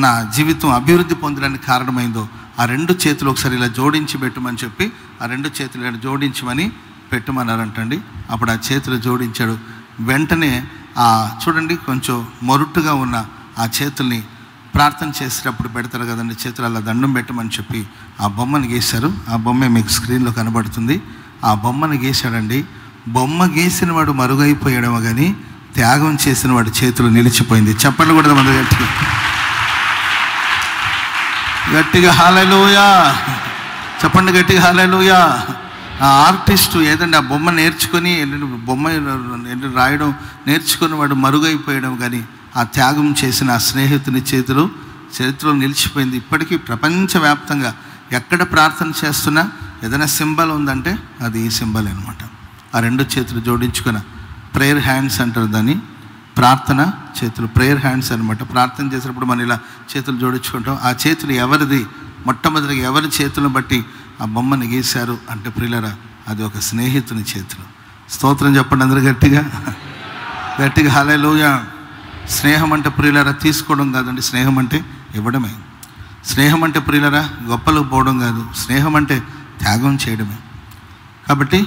నా జీవితం అభివృద్ధి పొందడానికి కారణమైందో ఆ రెండు చేతులు ఒకసారి ఇలా జోడించి పెట్టమని చెప్పి ఆ రెండు చేతులు ఇలా జోడించమని పెట్టమన్నారంటండి. అప్పుడు ఆ చేతులు జోడించాడు. వెంటనే చూడండి కొంచెం మొరుటుగా ఉన్న ఆ చేతుల్ని ప్రార్థన చేసేటప్పుడు పెడతారు కదండి, చేతులు అలా దండం పెట్టమని చెప్పి ఆ బొమ్మను గీశారు. ఆ బొమ్మ మీకు స్క్రీన్లో కనబడుతుంది. ఆ బొమ్మను గీశాడండి. బొమ్మ గీసిన వాడు మరుగైపోయాడేమో కానీ త్యాగం చేసిన వాడి చేతులు నిలిచిపోయింది. చెప్పండి కూడా మన గట్టిగా హల్లెలూయా చెప్పండి, గట్టిగా హల్లెలూయా. ఆ ఆర్టిస్టు ఏదండి ఆ బొమ్మ నేర్చుకొని బొమ్మ రాయడం నేర్చుకుని వాడు మరుగైపోయడం కానీ ఆ త్యాగం చేసిన ఆ స్నేహితుని చేతిలో నిలిచిపోయింది. ఇప్పటికీ ప్రపంచవ్యాప్తంగా ఎక్కడ ప్రార్థన చేస్తున్నా ఏదైనా సింబల్ ఉందంటే అది ఈ సింబల్ అనమాట. ఆ రెండు చేతులు జోడించుకున్న ప్రేయర్ హ్యాండ్స్ అంటారు దాన్ని, ప్రార్థన చేతులు, ప్రేయర్ హ్యాండ్స్ అనమాట. ప్రార్థన చేసినప్పుడు మనం ఇలా చేతులు జోడించుకుంటాం. ఆ చేతులు ఎవరిది, మొట్టమొదటిగా ఎవరి చేతులను బట్టి ఆ బొమ్మను గీశారు అంటే ప్రియులరా అది ఒక స్నేహితుని చేతులు. స్తోత్రం చెప్పండి అందరూ గట్టిగా గట్టిగా హల్లెలూయా. స్నేహం అంటే ప్రియులరా తీసుకోవడం కాదండి, స్నేహం అంటే ఇవ్వడమే. స్నేహం అంటే ప్రియులరా గొప్పలకు పోవడం కాదు, స్నేహం అంటే త్యాగం చేయడమే. కాబట్టి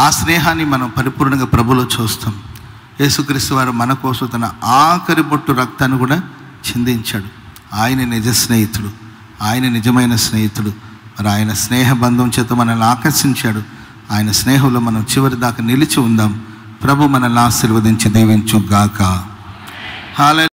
ఆ స్నేహాన్ని మనం పరిపూర్ణంగా ప్రభులో చూస్తాం. యేసుక్రీస్తు వారు మన కోసం తన ఆఖరి బొట్టు రక్తాన్ని కూడా చిందించాడు. ఆయన నిజ స్నేహితుడు, ఆయన నిజమైన స్నేహితుడు. మరి ఆయన స్నేహ బంధం చేత మనల్ని ఆకర్షించాడు. ఆయన స్నేహంలో మనం చివరి దాకా నిలిచి ఉందాం. ప్రభు మనల్ని ఆశీర్వదించి దీవించుగాక. హల్లెలూయా.